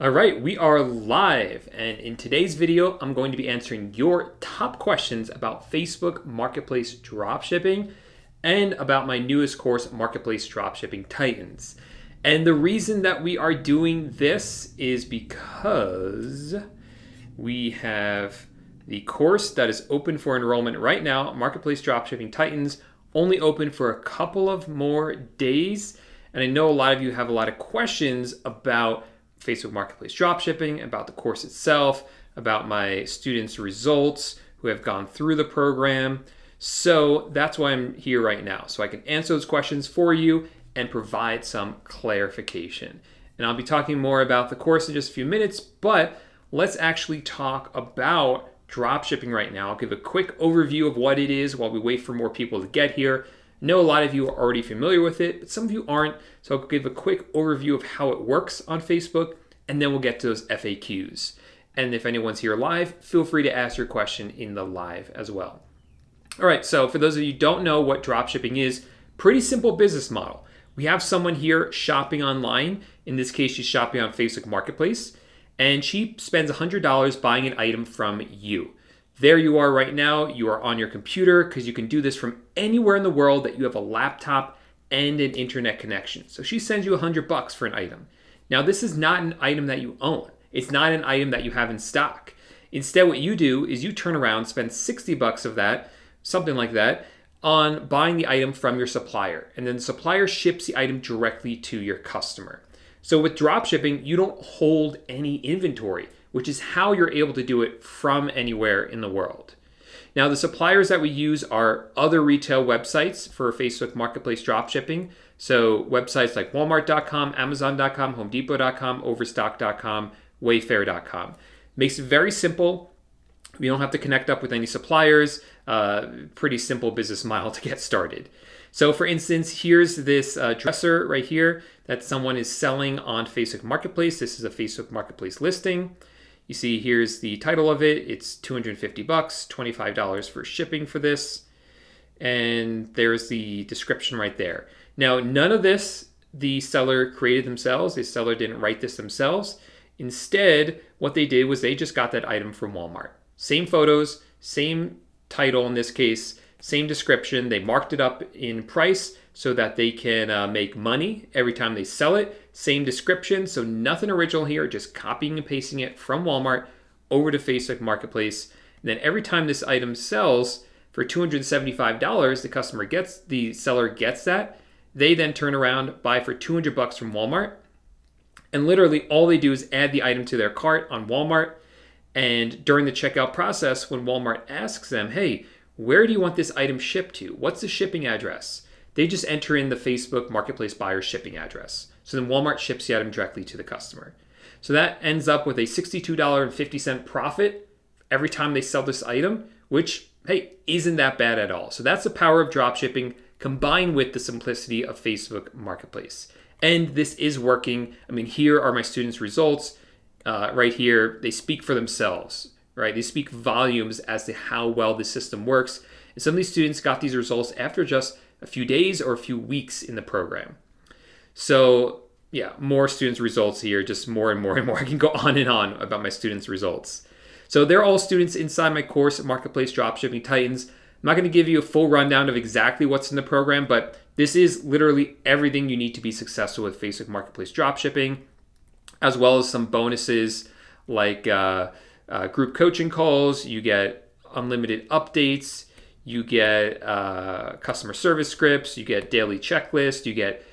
All right, we are live, and in today's video, I'm going to be answering your top questions about Facebook Marketplace Dropshipping and about my newest course, Marketplace Dropshipping Titans. And the reason that we are doing this is because we have the course that is open for enrollment right now, Marketplace Dropshipping Titans, only open for a couple of more days. And I know a lot of you have a lot of questions about Facebook Marketplace Dropshipping, about the course itself, about my students' results who have gone through the program. So that's why I'm here right now, so I can answer those questions for you and provide some clarification. And I'll be talking more about the course in just a few minutes, but let's actually talk about dropshipping right now. I'll give a quick overview of what it is while we wait for more people to get here. I know a lot of you are already familiar with it, but some of you aren't. So I'll give a quick overview of how it works on Facebook, and then we'll get to those FAQs. And if anyone's here live, feel free to ask your question in the live as well. All right, so for those of you who don't know what dropshipping is, pretty simple business model. We have someone here shopping online. In this case, she's shopping on Facebook Marketplace, and she spends $100 buying an item from you. There you are right now. You are on your computer because you can do this from anywhere in the world that you have a laptop and an internet connection. So she sends you $100 for an item. Now, this is not an item that you own. It's not an item that you have in stock. Instead, what you do is you turn around, spend $60 of that, something like that, on buying the item from your supplier. And then the supplier ships the item directly to your customer. So with dropshipping, you don't hold any inventory, which is how you're able to do it from anywhere in the world. Now, the suppliers that we use are other retail websites for Facebook Marketplace Dropshipping. So websites like Walmart.com, Amazon.com, HomeDepot.com, Overstock.com, Wayfair.com. Makes it very simple. We don't have to connect up with any suppliers. Pretty simple business model to get started. So for instance, here's this dresser right here that someone is selling on Facebook Marketplace. This is a Facebook Marketplace listing. You see, here's the title of it. It's $250, $25 for shipping for this. And there's the description right there. Now, none of this the seller created themselves. The seller didn't write this themselves. Instead, what they did was they just got that item from Walmart. Same photos, same title in this case, same description. They marked it up in price so that they can make money every time they sell it. Same description, so nothing original here, just copying and pasting it from Walmart over to Facebook Marketplace. And then every time this item sells for $275, the seller gets that. They then turn around, buy for $200 from Walmart. And literally all they do is add the item to their cart on Walmart. And during the checkout process, when Walmart asks them, hey, where do you want this item shipped to? What's the shipping address? They just enter in the Facebook Marketplace buyer shipping address. So then Walmart ships the item directly to the customer. So that ends up with a $62.50 profit every time they sell this item, which, hey, isn't that bad at all. So that's the power of dropshipping combined with the simplicity of Facebook Marketplace. And this is working. I mean, here are my students' results. Right here, they speak for themselves, right? They speak volumes as to how well the system works. And some of these students got these results after just a few days or a few weeks in the program. So yeah, more students' results here, just more and more and more. I can go on and on about my students' results. So they're all students inside my course, Marketplace Dropshipping Titans. I'm not going to give you a full rundown of exactly what's in the program, but this is literally everything you need to be successful with Facebook Marketplace Dropshipping, as well as some bonuses like group coaching calls. You get unlimited updates. You get customer service scripts. You get daily checklists. You get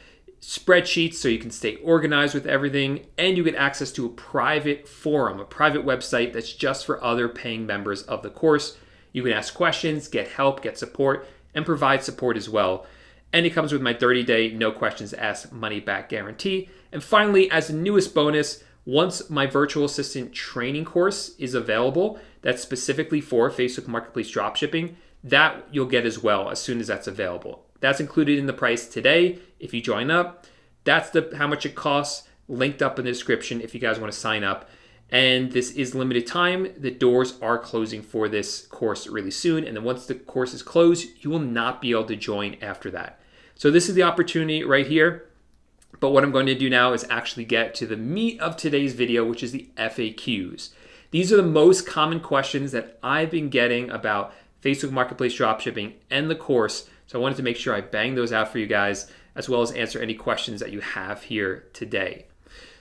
spreadsheets so you can stay organized with everything. And you get access to a private forum, a private website that's just for other paying members of the course. You can ask questions, get help, get support, and provide support as well. And it comes with my 30-day no questions asked money back guarantee. And finally, as the newest bonus, once my virtual assistant training course is available, that's specifically for Facebook Marketplace Dropshipping, that you'll get as well as soon as that's available. That's included in the price today if you join up. That's how much it costs, linked up in the description if you guys want to sign up. And this is limited time. The doors are closing for this course really soon. And then once the course is closed, you will not be able to join after that. So this is the opportunity right here. But what I'm going to do now is actually get to the meat of today's video, which is the FAQs. These are the most common questions that I've been getting about Facebook Marketplace dropshipping and the course. So I wanted to make sure I bang those out for you guys, as well as answer any questions that you have here today.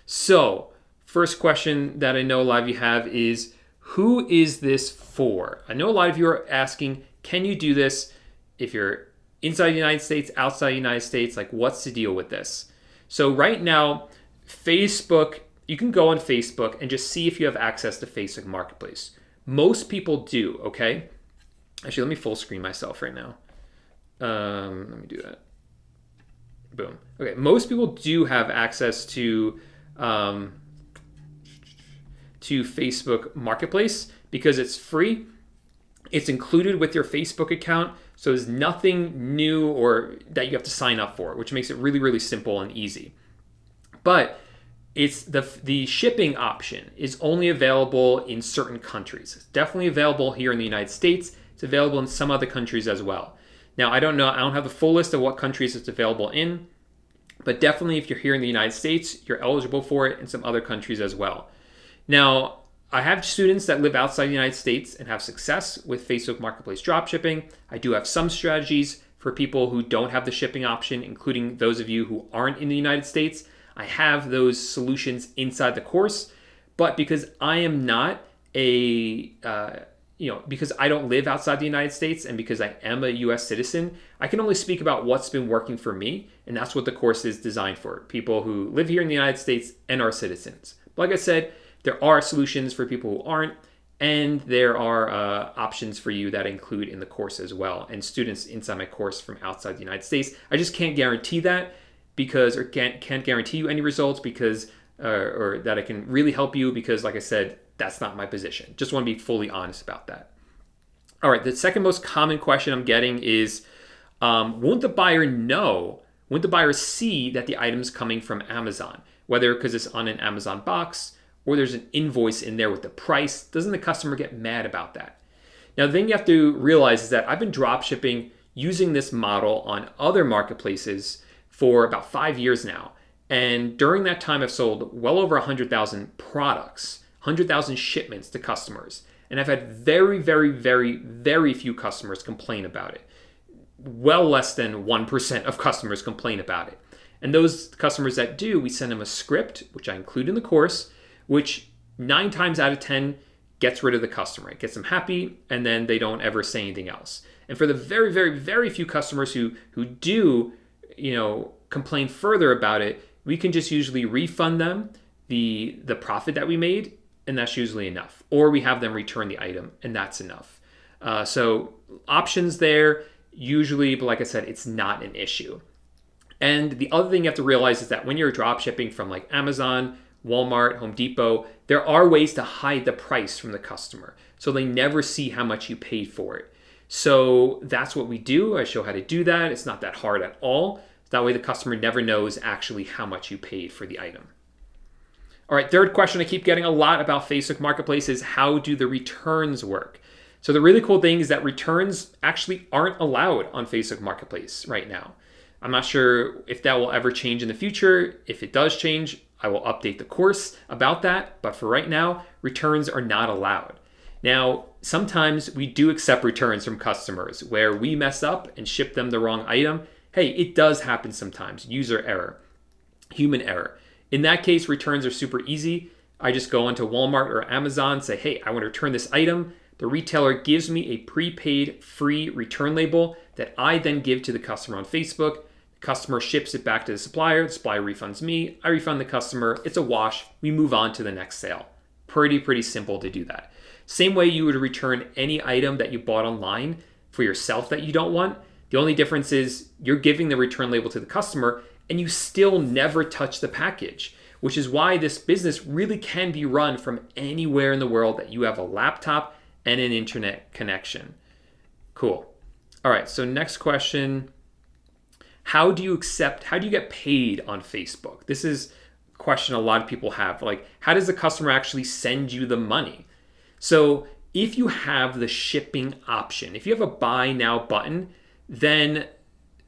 So first question that I know a lot of you have is, who is this for? I know a lot of you are asking, can you do this if you're inside the United States, outside the United States? Like, what's the deal with this? So right now, Facebook, you can go on Facebook and just see if you have access to Facebook Marketplace. Most people do, okay? Actually, let me full screen myself right now. Let me do that. Boom. Okay, most people do have access to Facebook Marketplace because it's free. It's included with your Facebook account, so there's nothing new or that you have to sign up for, which makes it really, really simple and easy. But it's the shipping option is only available in certain countries. It's definitely available here in the United States. It's available in some other countries as well. Now, I don't have the full list of what countries it's available in, but definitely if you're here in the United States, you're eligible for it in some other countries as well. Now, I have students that live outside the United States and have success with Facebook Marketplace dropshipping. I do have some strategies for people who don't have the shipping option, including those of you who aren't in the United States. I have those solutions inside the course, but because I am not because I don't live outside the United States and because I am a US citizen, I can only speak about what's been working for me, and that's what the course is designed for, people who live here in the United States and are citizens. Like I said, there are solutions for people who aren't, and there are options for you that I include in the course as well, and students inside my course from outside the United States. I just can't guarantee that can't guarantee you any results because, or that I can really help you because, like I said, that's not my position. Just want to be fully honest about that. All right, the second most common question I'm getting is, won't the buyer see that the item's coming from Amazon, whether because it's on an Amazon box or there's an invoice in there with the price? Doesn't the customer get mad about that? Now, the thing you have to realize is that I've been drop shipping using this model on other marketplaces for about 5 years now. And during that time, I've sold well over 100,000 products, 100,000 shipments to customers. And I've had very, very, very, very few customers complain about it. Well less than 1% of customers complain about it. And those customers that do, we send them a script, which I include in the course, which 9 times out of 10 gets rid of the customer. It gets them happy, and then they don't ever say anything else. And for the very, very, very few customers who do, complain further about it, we can just usually refund them the profit that we made, and that's usually enough. Or we have them return the item, and that's enough. So options there usually, but like I said, it's not an issue. And the other thing you have to realize is that when you're drop shipping from like Amazon, Walmart, Home Depot, there are ways to hide the price from the customer, so they never see how much you paid for it. So that's what we do. I show how to do that. It's not that hard at all. That way the customer never knows actually how much you paid for the item. All right, third question I keep getting a lot about Facebook Marketplace is, how do the returns work? So the really cool thing is that returns actually aren't allowed on Facebook Marketplace right now. I'm not sure if that will ever change in the future. If it does change, I will update the course about that. But for right now, returns are not allowed. Now, sometimes we do accept returns from customers where we mess up and ship them the wrong item. Hey, it does happen sometimes. User error, human error. In that case, returns are super easy. I just go onto Walmart or Amazon, say, hey, I want to return this item. The retailer gives me a prepaid free return label that I then give to the customer on Facebook. The customer ships it back to the supplier refunds me, I refund the customer, it's a wash, we move on to the next sale. Pretty simple to do that. Same way you would return any item that you bought online for yourself that you don't want. The only difference is you're giving the return label to the customer and you still never touch the package, which is why this business really can be run from anywhere in the world that you have a laptop and an internet connection. Cool. All right, so next question. How do you get paid on Facebook? This is a question a lot of people have. Like, how does the customer actually send you the money? So if you have the shipping option, if you have a buy now button, then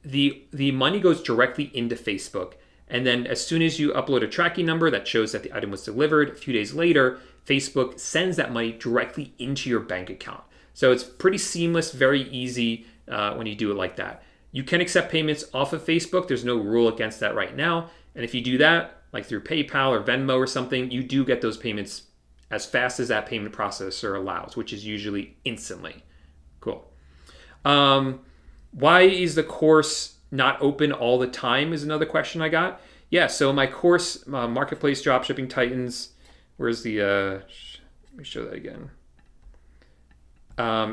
the money goes directly into Facebook And then as soon as you upload a tracking number that shows that the item was delivered, a few days later, Facebook sends that money directly into your bank account. So it's pretty seamless, very easy when you do it like that. You can accept payments off of Facebook. There's no rule against that right now. And if you do that, like through PayPal or Venmo or something, you do get those payments as fast as that payment processor allows, which is usually instantly. Cool. Why is the course not open all the time is another question I got. Yeah, so my course, Marketplace Dropshipping Titans, where's the, let me show that again.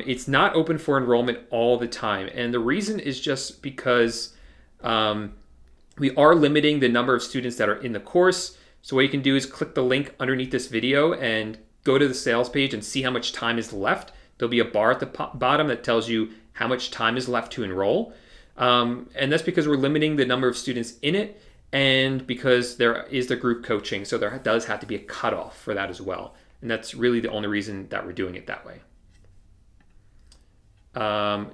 It's not open for enrollment all the time. And the reason is just because we are limiting the number of students that are in the course. So what you can do is click the link underneath this video and go to the sales page and see how much time is left. There'll be a bar at the bottom that tells you how much time is left to enroll. And that's because we're limiting the number of students in it and because there is the group coaching. So there does have to be a cutoff for that as well. And that's really the only reason that we're doing it that way.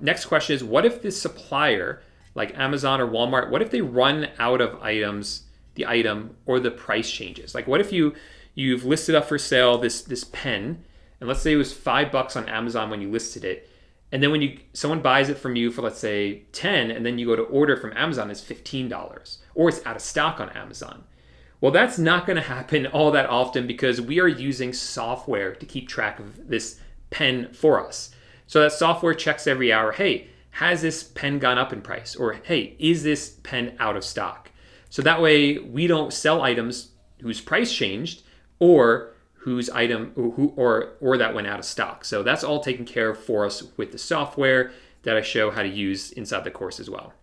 Next question is, what if this supplier, like Amazon or Walmart, what if they run out of items, the item or the price changes? Like what if you've listed up for sale this pen, and let's say it was $5 on Amazon when you listed it, and then when someone buys it from you for, let's say, 10, and then you go to order from Amazon, it's $15, or it's out of stock on Amazon. Well, that's not going to happen all that often because we are using software to keep track of this pen for us. So that software checks every hour, hey, has this pen gone up in price? Or hey, is this pen out of stock? So that way we don't sell items whose price changed or whose item or that went out of stock. So that's all taken care of for us with the software that I show how to use inside the course as well.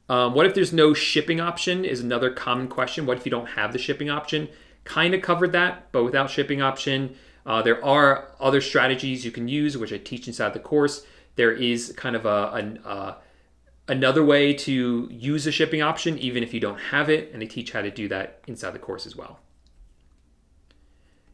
What if there's no shipping option is another common question. What if you don't have the shipping option? Kind of covered that, but without shipping option, there are other strategies you can use, which I teach inside the course. There is kind of another way to use a shipping option, even if you don't have it, and I teach how to do that inside the course as well.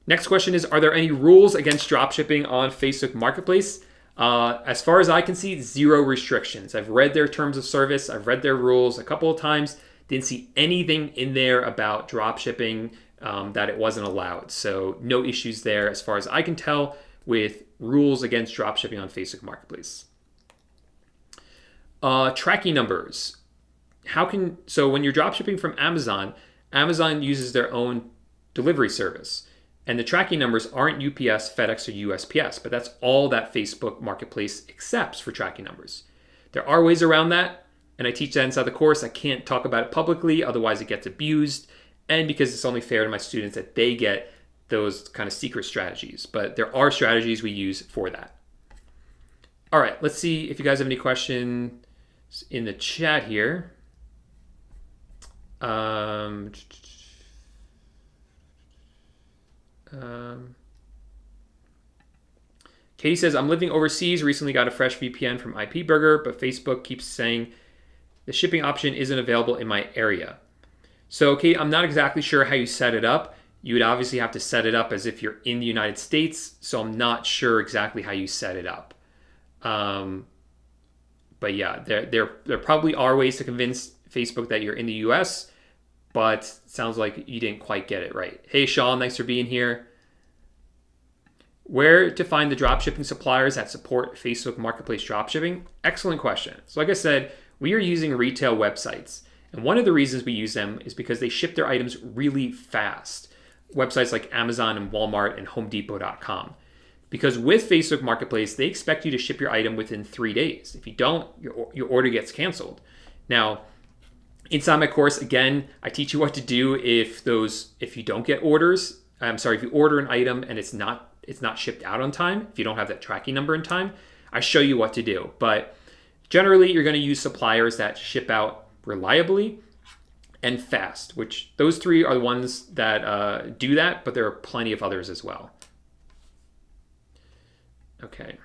Next question is, are there any rules against dropshipping on Facebook Marketplace? As far as I can see, zero restrictions. I've read their terms of service. I've read their rules a couple of times. Didn't see anything in there about dropshipping that it wasn't allowed. So no issues there as far as I can tell with rules against dropshipping on Facebook Marketplace. Tracking numbers. So when you're dropshipping from Amazon, Amazon uses their own delivery service. And the tracking numbers aren't UPS, FedEx, or USPS, but that's all that Facebook Marketplace accepts for tracking numbers. There are ways around that, and I teach that inside the course. I can't talk about it publicly, otherwise it gets abused, and because it's only fair to my students that they get those kind of secret strategies. But there are strategies we use for that. All right, let's see if you guys have any questions in the chat here. Katie says, I'm living overseas, recently got a fresh VPN from IP Burger, but Facebook keeps saying the shipping option isn't available in my area. So, Katie, I'm not exactly sure how you set it up. You would obviously have to set it up as if you're in the United States, so I'm not sure exactly how you set it up. But yeah, there probably are ways to convince Facebook that you're in the US, but it sounds like you didn't quite get it right. Hey, Sean, thanks for being here. Where to find the dropshipping suppliers that support Facebook Marketplace dropshipping? Excellent question. So like I said, we are using retail websites. And one of the reasons we use them is because they ship their items really fast. Websites like Amazon and Walmart and HomeDepot.com. Because with Facebook Marketplace, they expect you to ship your item within 3 days. If you don't, your order gets canceled. Now, inside my course, again, I teach you what to do if you don't get orders. If you order an item and it's not shipped out on time, if you don't have that tracking number in time, I show you what to do. But generally, you're going to use suppliers that ship out reliably and fast, which those three are the ones that do that, but there are plenty of others as well. Okay.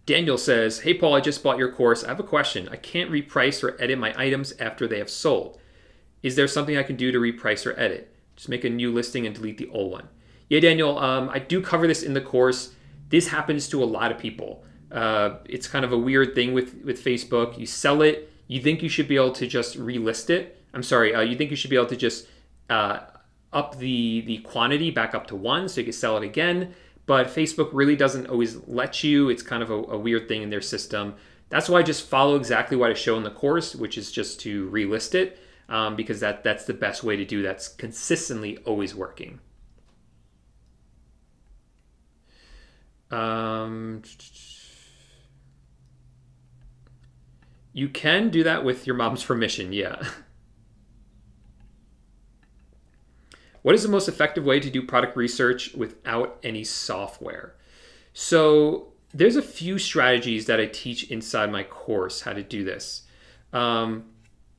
Daniel says, hey, Paul, I just bought your course. I have a question. I can't reprice or edit my items after they have sold. Is there something I can do to reprice or edit? Just make a new listing and delete the old one. Yeah, Daniel, I do cover this in the course. This happens to a lot of people. It's kind of a weird thing with Facebook. You sell it, you think you should be able to just relist it. I'm sorry, you think you should be able to just up the quantity back up to 1 so you can sell it again. But Facebook really doesn't always let you. It's kind of a weird thing in their system. That's why I just follow exactly what I show in the course, which is just to relist it, because that's the best way to do that's consistently always working. You can do that with your mom's permission, yeah. What is the most effective way to do product research without any software? So there's a few strategies that I teach inside my course how to do this. Let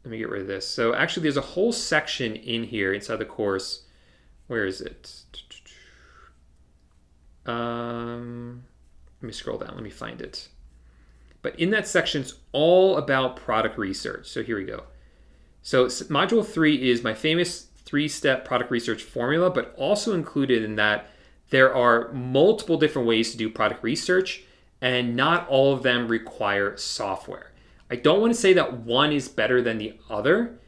me get rid of this. So actually there's a whole section in here inside the course. Where is it? Let me scroll down. Let me find it. But in that section, it's all about product research. So here we go. So module 3 is my famous 3-step product research formula, but also included in that there are multiple different ways to do product research, and not all of them require software. I don't want to say that one is better than the other,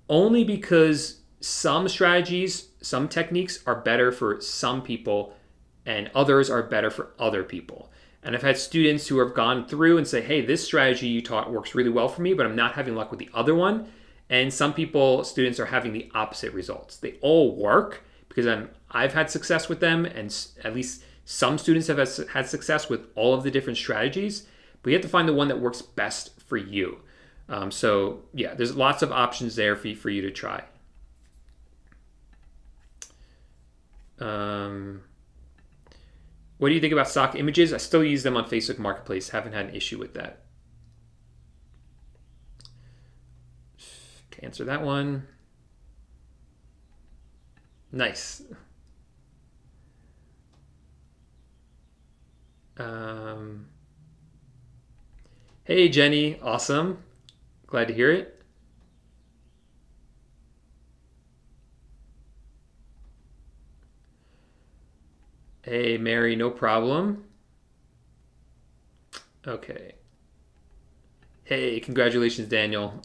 only because some strategies, some techniques are better for some people and others are better for other people. And I've had students who have gone through and say, hey, this strategy you taught works really well for me, but I'm not having luck with the other one. And some students are having the opposite results. They all work because I've had success with them, and at least some students have had success with all of the different strategies, but you have to find the one that works best for you. So yeah, there's lots of options there for you to try. What do you think about stock images? I still use them on Facebook Marketplace. Haven't had an issue with that. Okay, answer that one. Nice. Hey, Jenny. Awesome. Glad to hear it. Hey, Mary, no problem. Okay. Hey, congratulations, Daniel.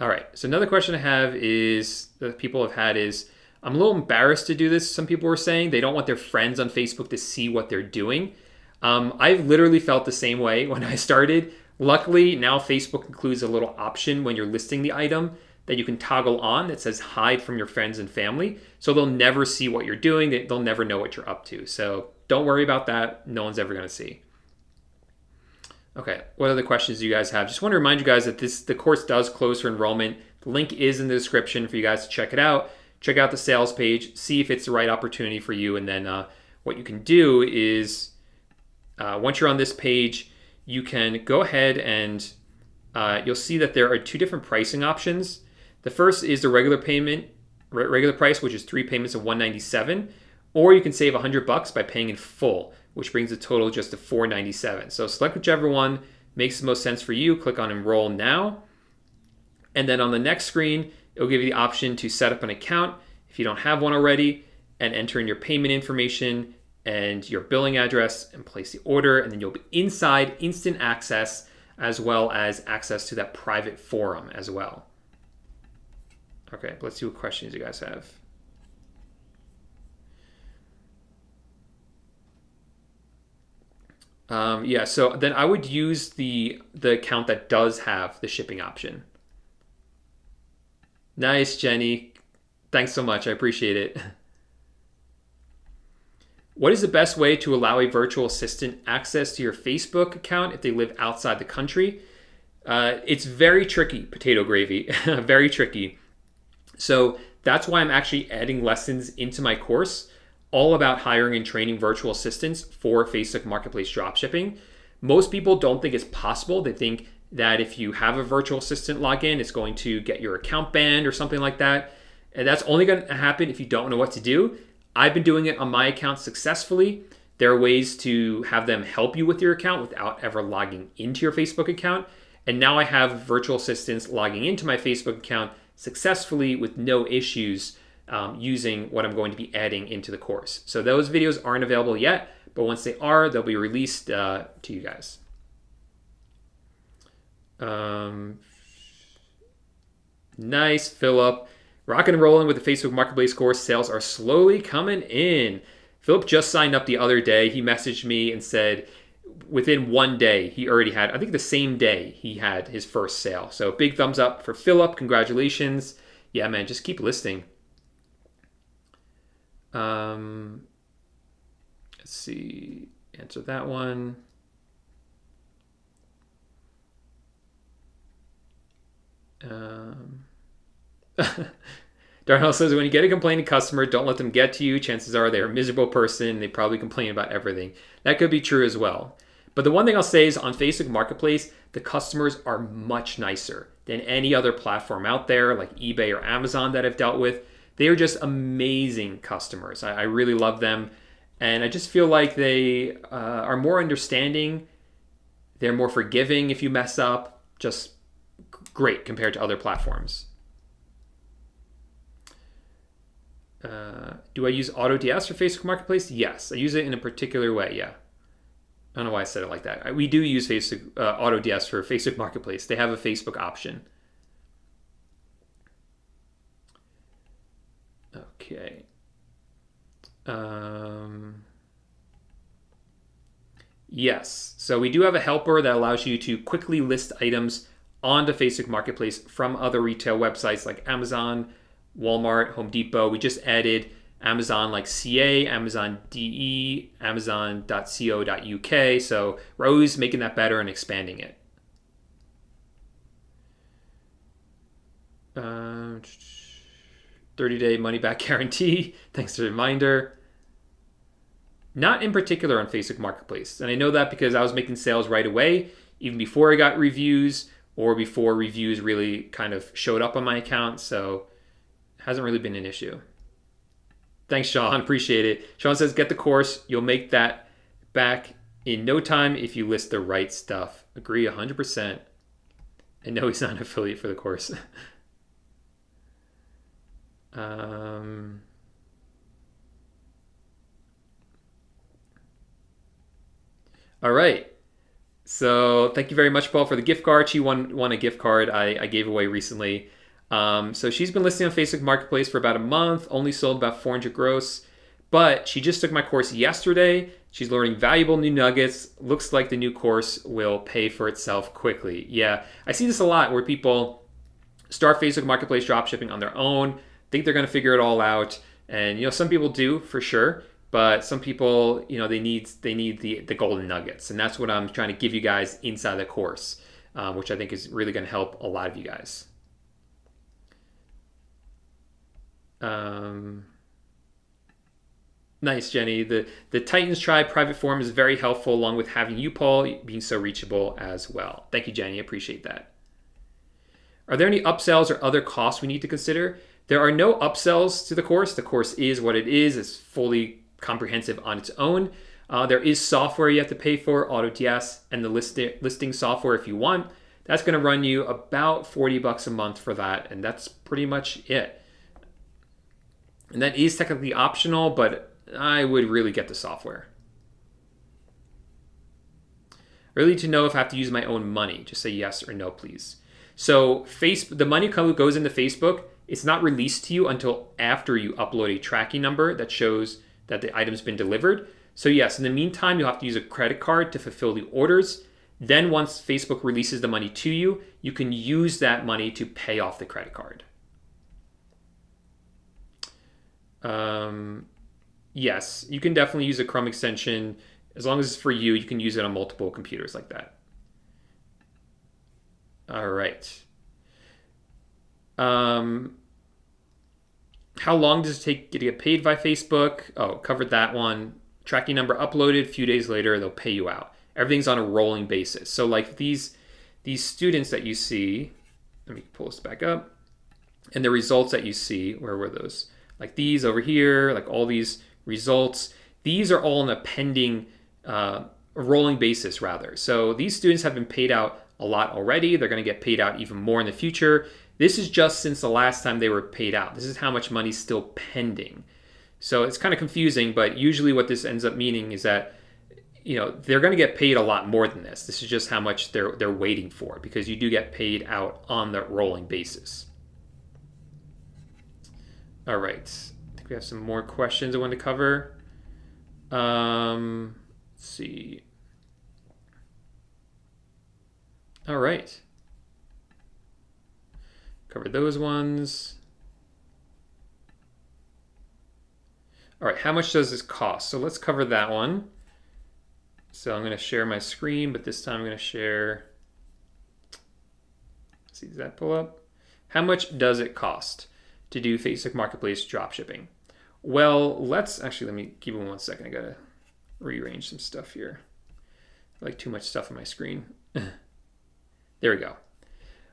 All right, so another question I have is, that people have had is, I'm a little embarrassed to do this. Some people were saying they don't want their friends on Facebook to see what they're doing. I've literally felt the same way when I started. Luckily, now Facebook includes a little option when you're listing the item that you can toggle on that says hide from your friends and family. So they'll never see what you're doing. They'll never know what you're up to. So don't worry about that. No one's ever going to see. Okay, what other questions do you guys have? Just want to remind you guys that the course does close for enrollment. The link is in the description for you guys to check it out. Check out the sales page, see if it's the right opportunity for you. And then what you can do is, once you're on this page, you can go ahead and you'll see that there are 2 different pricing options. The first is the regular price, which is 3 payments of $197, or you can save $100 by paying in full, which brings the total just to $497. So select whichever one makes the most sense for you. Click on Enroll Now. And then on the next screen, it'll give you the option to set up an account if you don't have one already, and enter in your payment information and your billing address and place the order. And then you'll be inside instant access, as well as access to that private forum as well. Okay, let's see what questions you guys have. Yeah, so then I would use the account that does have the shipping option. Nice, Jenny. Thanks so much. I appreciate it. What is the best way to allow a virtual assistant access to your Facebook account if they live outside the country? It's very tricky, potato gravy, very tricky. So that's why I'm actually adding lessons into my course all about hiring and training virtual assistants for Facebook Marketplace dropshipping. Most people don't think it's possible. They think that if you have a virtual assistant login, it's going to get your account banned or something like that. And that's only going to happen if you don't know what to do. I've been doing it on my account successfully. There are ways to have them help you with your account without ever logging into your Facebook account. And now I have virtual assistants logging into my Facebook account successfully with no issues using what I'm going to be adding into the course. So those videos aren't available yet, but once they are, they'll be released to you guys. Nice, Philip. Rocking and rolling with the Facebook Marketplace course. Sales are slowly coming in. Philip just signed up the other day. He messaged me and said within one day, he already had, I think the same day, he had his first sale. So big thumbs up for Philip. Congratulations. Yeah, man, just keep listing. Let's see. Answer that one. Darnell says, when you get a complaining customer, don't let them get to you. Chances are they're a miserable person. They probably complain about everything. That could be true as well. But the one thing I'll say is on Facebook Marketplace, the customers are much nicer than any other platform out there, like eBay or Amazon that I've dealt with. They are just amazing customers. I really love them. And I just feel like they are more understanding. They're more forgiving if you mess up. Just great compared to other platforms. Do I use Autods for Facebook Marketplace? Yes, I use it in a particular way, yeah. I don't know why I said it like that. We do use Facebook Autods for Facebook Marketplace. They have a Facebook option. Okay. Yes, so we do have a helper that allows you to quickly list items onto Facebook Marketplace from other retail websites like Amazon, Walmart, Home Depot. We just added Amazon like CA, Amazon DE, Amazon.co.uk. So we're always making that better and expanding it. 30-day money-back guarantee. Thanks for the reminder. Not in particular on Facebook Marketplace. And I know that because I was making sales right away, even before I got reviews or before reviews really kind of showed up on my account. So it hasn't really been an issue. Thanks, Sean. Appreciate it. Sean says, get the course. You'll make that back in no time if you list the right stuff. Agree 100%. I know he's not an affiliate for the course. All right. So thank you very much, Paul, for the gift card. She won a gift card I gave away recently. So she's been listing on Facebook Marketplace for about a month, only sold about 400 gross, but she just took my course yesterday. She's learning valuable new nuggets. Looks like the new course will pay for itself quickly. Yeah, I see this a lot where people start Facebook Marketplace dropshipping on their own, think they're going to figure it all out. And, some people do for sure, but some people, they need the golden nuggets. And that's what I'm trying to give you guys inside the course, which I think is really going to help a lot of you guys. Nice, Jenny. The Titans Tribe private forum is very helpful, along with having you, Paul, being so reachable as well. Thank you, Jenny. Appreciate that. Are there any upsells or other costs we need to consider? There are no upsells to the course. The course is what it is. It's fully comprehensive on its own. There is software you have to pay for, Autods, and the listing software if you want. That's going to run you about $40 a month for that, and that's pretty much it. And that is technically optional, but I would really get the software. I really need to know if I have to use my own money. Just say yes or no, please. So the money goes into Facebook. It's not released to you until after you upload a tracking number that shows that the item's been delivered. So yes, in the meantime, you'll have to use a credit card to fulfill the orders. Then once Facebook releases the money to you, you can use that money to pay off the credit card. Yes, you can definitely use a Chrome extension. As long as it's for you, you can use it on multiple computers like that. All right. How long does it take to get paid by Facebook? Oh, covered that one. Tracking number uploaded, a few days later, they'll pay you out. Everything's on a rolling basis. So like these students that you see, let me pull this back up, and the results that you see, where were those? Like these over here, like all these results, these are all on a pending, rolling basis rather. So these students have been paid out a lot already. They're going to get paid out even more in the future. This is just since the last time they were paid out. This is how much money's still pending. So it's kind of confusing, but usually what this ends up meaning is that, you know, they're going to get paid a lot more than this. This is just how much they're waiting for, because you do get paid out on the rolling basis. All right. I think we have some more questions I want to cover. Let's see. All right. Cover those ones. All right, how much does this cost? So let's cover that one. So I'm going to share my screen, but this time I'm going to share. Let's see, does that pull up? How much does it cost to do Facebook Marketplace dropshipping? Well, let me give it 1 second. I got to rearrange some stuff here. Like too much stuff on my screen. There we go.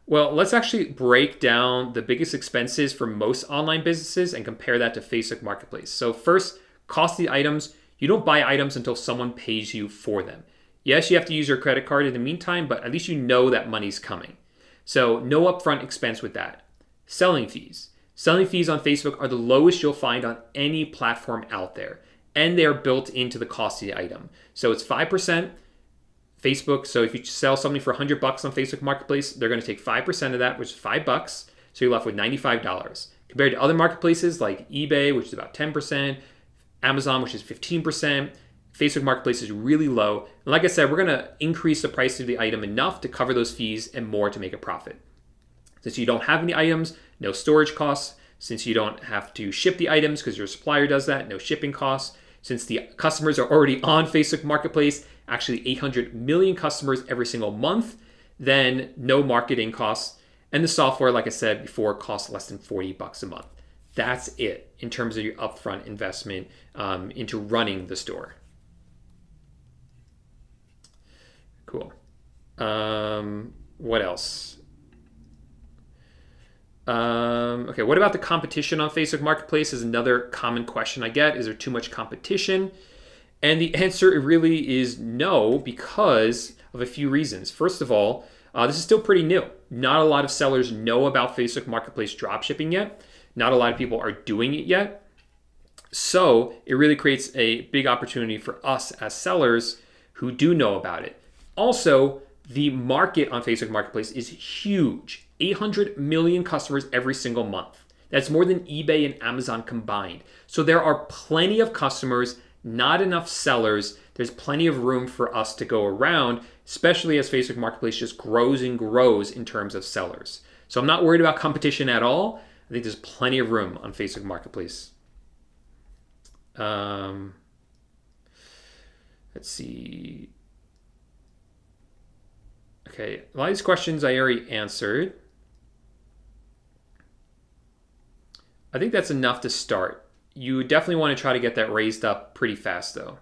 Well, let's actually break down the biggest expenses for most online businesses and compare that to Facebook Marketplace. So first, cost of the items. You don't buy items until someone pays you for them. Yes, you have to use your credit card in the meantime, but at least you know that money's coming. So no upfront expense with that. Selling fees. Selling fees on Facebook are the lowest you'll find on any platform out there, and they're built into the cost of the item. So it's 5%. Facebook, so if you sell something for $100 on Facebook Marketplace, they're going to take 5% of that, which is $5. So you're left with $95. Compared to other marketplaces like eBay, which is about 10%, Amazon, which is 15%, Facebook Marketplace is really low. And like I said, we're going to increase the price of the item enough to cover those fees and more to make a profit. Since you don't have any items, no storage costs. Since you don't have to ship the items because your supplier does that, no shipping costs. Since the customers are already on Facebook Marketplace, actually 800 million customers every single month, then no marketing costs. And the software, like I said before, costs less than $40 a month. That's it in terms of your upfront investment into running the store. Cool. What else? Okay, what about the competition on Facebook Marketplace is another common question I get. Is there too much competition? And the answer really is no, because of a few reasons. First of all, this is still pretty new. Not a lot of sellers know about Facebook Marketplace dropshipping yet. Not a lot of people are doing it yet. So it really creates a big opportunity for us as sellers who do know about it. Also, the market on Facebook Marketplace is huge. 800 million customers every single month. That's more than eBay and Amazon combined. So there are plenty of customers, not enough sellers. There's plenty of room for us to go around, especially as Facebook Marketplace just grows and grows in terms of sellers. So I'm not worried about competition at all. I think there's plenty of room on Facebook Marketplace. Let's see. Okay, a lot of these questions I already answered. I think that's enough to start. You definitely want to try to get that raised up pretty fast though.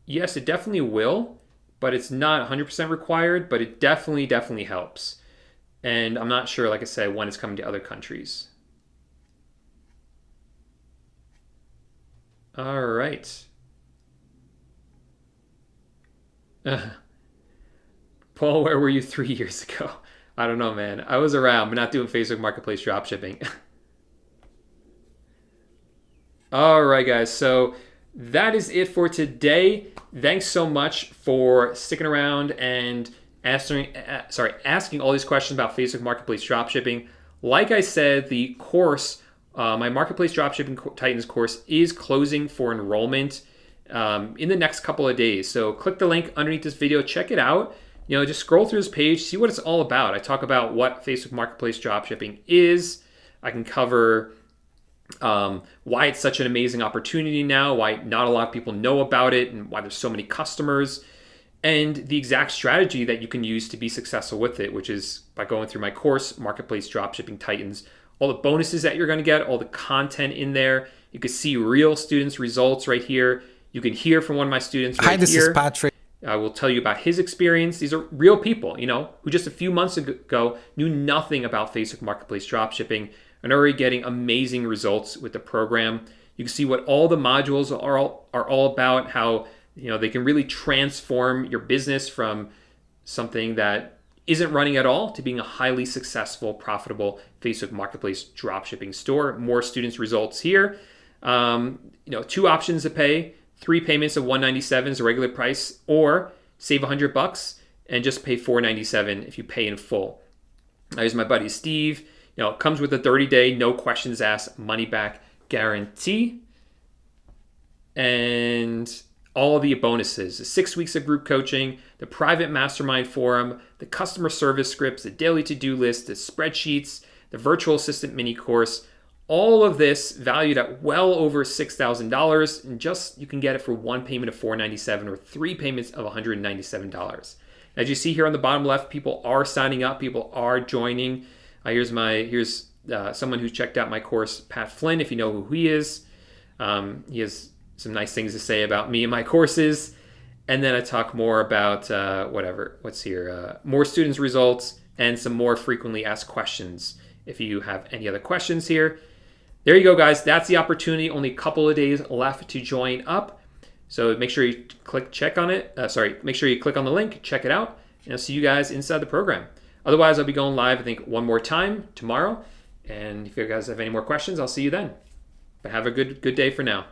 Yes, it definitely will, but it's not 100% required, but it definitely helps. And I'm not sure, like I said, when it's coming to other countries. All right. Paul, where were you 3 years ago? I don't know, man. I was around, but not doing Facebook Marketplace dropshipping. All right, guys. So that is it for today. Thanks so much for sticking around and asking all these questions about Facebook Marketplace dropshipping. Like I said, the course, my Marketplace Dropshipping Titans course is closing for enrollment in the next couple of days. So click the link underneath this video, check it out. You know, just scroll through this page, see what it's all about. I talk about what Facebook Marketplace dropshipping is. I can cover why it's such an amazing opportunity now, why not a lot of people know about it, and why there's so many customers, and the exact strategy that you can use to be successful with it, which is by going through my course, Marketplace Dropshipping Titans. All the bonuses that you're going to get, all the content in there. You can see real students' results right here. You can hear from one of my students right here. Hi, this is Patrick. I will tell you about his experience. These are real people, you know, who just a few months ago knew nothing about Facebook Marketplace dropshipping and already getting amazing results with the program. You can see what all the modules are all about, how they can really transform your business from something that isn't running at all to being a highly successful, profitable Facebook Marketplace dropshipping store. More students results here. 2 options to pay, 3 payments of $197 is the regular price, or save $100 and just pay $497 if you pay in full. Here's my buddy Steve. It comes with a 30-day, no questions asked, money back guarantee. And all the bonuses, the 6 weeks of group coaching, the private mastermind forum, the customer service scripts, the daily to-do list, the spreadsheets, the virtual assistant mini course, all of this valued at well over $6,000, and you can get it for 1 payment of $497 or 3 payments of $197. As you see here on the bottom left, people are signing up, people are joining. Here's someone who checked out my course, Pat Flynn, if you know who he is. He has some nice things to say about me and my courses. And then I talk more about more students' results and some more frequently asked questions if you have any other questions here. There you go, guys. That's the opportunity. Only a couple of days left to join up. So make sure you click on the link, check it out, and I'll see you guys inside the program. Otherwise, I'll be going live, I think, one more time tomorrow. And if you guys have any more questions, I'll see you then. But have a good day for now.